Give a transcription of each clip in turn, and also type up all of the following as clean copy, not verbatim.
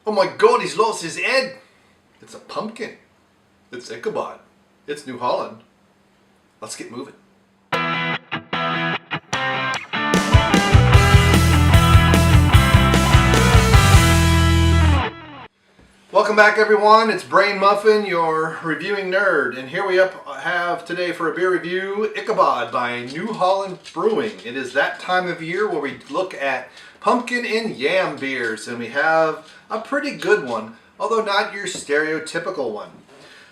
Oh my God, he's lost his head. It's a pumpkin. It's Ichabod. It's New Holland. Let's get moving. Welcome back, everyone. It's Brainmuffin, your reviewing nerd, and here we have today for a beer review Ichabod by New Holland Brewing. It is that time of year where we look at pumpkin and yam beers, and we have a pretty good one, although not your stereotypical one.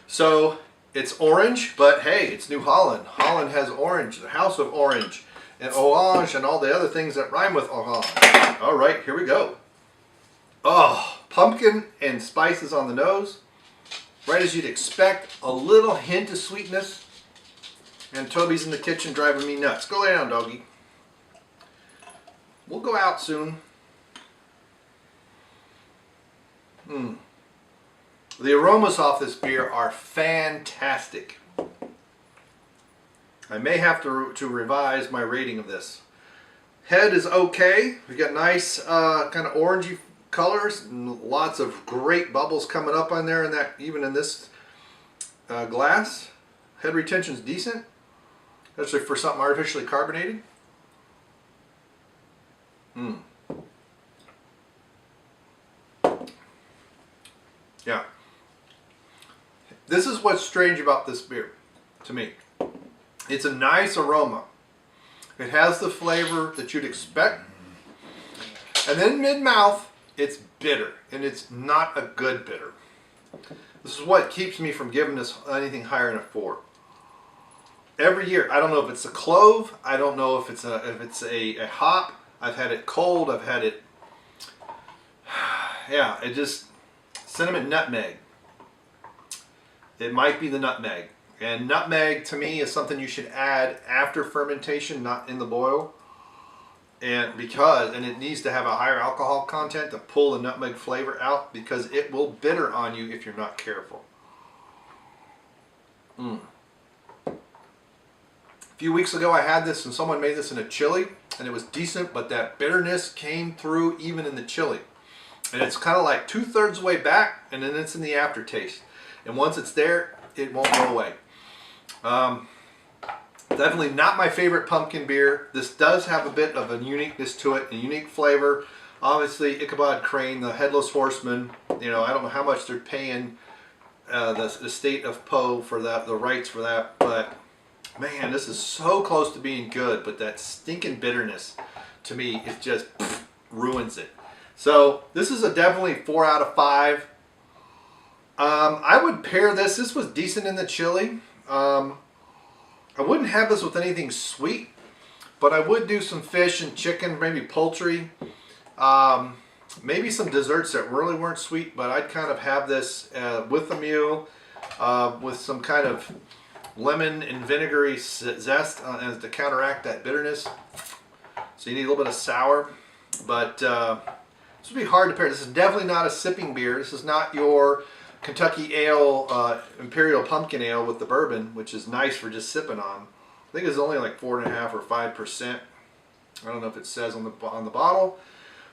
So it's orange, but hey, it's New Holland. Holland has orange, the house of orange, and orange, and all the other things that rhyme with orange. All right, here we go. Oh, pumpkin and spices on the nose, right as you'd expect. A little hint of sweetness. And Toby's in the kitchen driving me nuts. Go lay down, doggy. We'll go out soon. The aromas off this beer are fantastic. I may have to revise my rating of this. Head is okay. We got nice kind of orangey colors and lots of great bubbles coming up on there, and that even in this glass. Head retention is decent, especially for something artificially carbonated. Yeah. This is what's strange about this beer to me. It's a nice aroma. It has the flavor that you'd expect. And then mid-mouth, it's bitter, and it's not a good bitter. This is what keeps me from giving this anything higher than a 4. Every year, I don't know if it's a clove, I don't know if it's a hop. I've had it cold, I've had it, yeah, it just, cinnamon nutmeg. It might be the nutmeg. And nutmeg to me is something you should add after fermentation, not in the boil. And it needs to have a higher alcohol content to pull the nutmeg flavor out, because it will bitter on you if you're not careful. A few weeks ago I had this and someone made this in a chili, and it was decent, but that bitterness came through even in the chili. And it's kind of like 2/3 way back, and then it's in the aftertaste. And once it's there, it won't go away. Definitely not my favorite pumpkin beer. This does have a bit of a uniqueness to it, a unique flavor. Obviously, Ichabod Crane, the Headless Horseman. You know, I don't know how much they're paying the state of Poe for that, the rights for that, but man, this is so close to being good. But that stinking bitterness, to me, it just ruins it. So this is a definitely 4 out of 5. I would pair this. This was decent in the chili. I wouldn't have this with anything sweet, but I would do some fish and chicken, maybe poultry, maybe some desserts that really weren't sweet, but I'd kind of have this with a meal with some kind of lemon and vinegary zest as to counteract that bitterness. So you need a little bit of sour, but this would be hard to pair. This is definitely not a sipping beer. This is not your Kentucky Ale, Imperial Pumpkin Ale with the bourbon, which is nice for just sipping on. I think it's only like 4.5% or 5%. I don't know if it says on the bottle.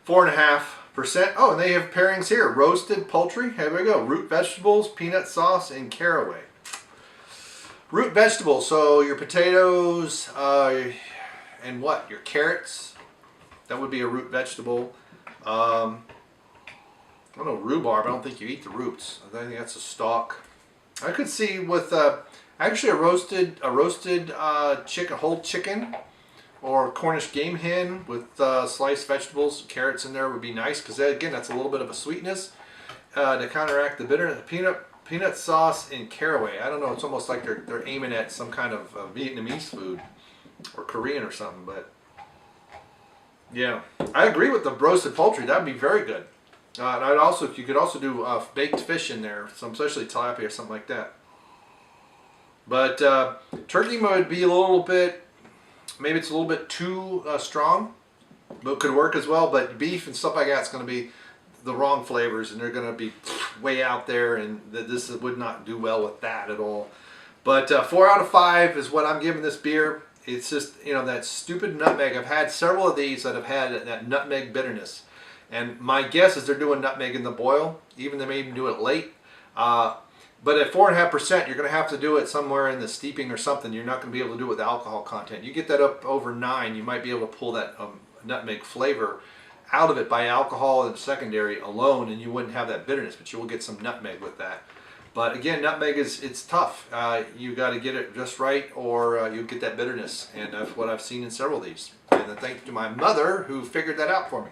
4.5%. Oh, and they have pairings here. Roasted poultry. Here we go. Root vegetables, peanut sauce, and caraway. Root vegetables. So your potatoes and what? Your carrots. That would be a root vegetable. I don't know, rhubarb. I don't think you eat the roots. I think that's a stalk. I could see with actually a roasted chicken, whole chicken, or Cornish game hen with sliced vegetables, carrots in there would be nice, because again, that's a little bit of a sweetness to counteract the bitterness. Peanut sauce and caraway. I don't know. It's almost like they're aiming at some kind of Vietnamese food or Korean or something. But yeah, I agree with the roasted poultry. That'd be very good. And you could also do baked fish in there, especially tilapia or something like that. But turkey would be a little bit, maybe it's a little bit too strong, but it could work as well. But beef and stuff like that's going to be the wrong flavors, and they're going to be way out there, and this would not do well with that at all. But 4 out of 5 is what I'm giving this beer. It's just, you know, that stupid nutmeg. I've had several of these that have had that nutmeg bitterness. And my guess is they're doing nutmeg in the boil. Even they may even do it late. But at 4.5%, you're going to have to do it somewhere in the steeping or something. You're not going to be able to do it with alcohol content. You get that up over 9, you might be able to pull that nutmeg flavor out of it by alcohol and secondary alone, and you wouldn't have that bitterness, but you will get some nutmeg with that. But again, nutmeg it's tough. You got to get it just right, or you'll get that bitterness, and that's what I've seen in several of these. And thanks to my mother who figured that out for me.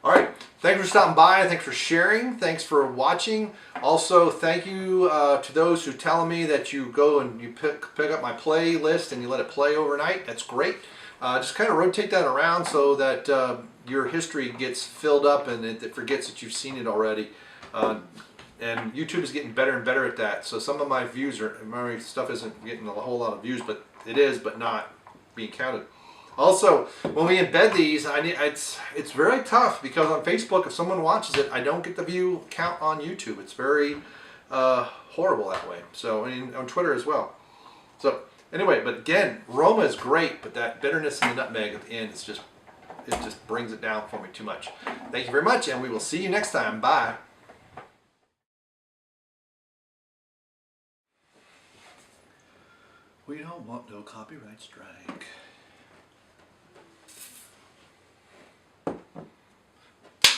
All right, thanks for stopping by. Thanks for sharing. Thanks for watching. Also, thank you to those who tell me that you go and you pick up my playlist and you let it play overnight. That's great. Just kind of rotate that around so that your history gets filled up and it forgets that you've seen it already. And YouTube is getting better and better at that. So some of my stuff isn't getting a whole lot of views, but it is, but not being counted. Also, when we embed these, it's very tough because on Facebook, if someone watches it, I don't get the view count on YouTube. It's very horrible that way. So, and on Twitter as well. So, anyway, but again, aroma is great, but that bitterness in the nutmeg at the end is just, it just brings it down for me too much. Thank you very much, and we will see you next time. Bye. We don't want no copyright strike.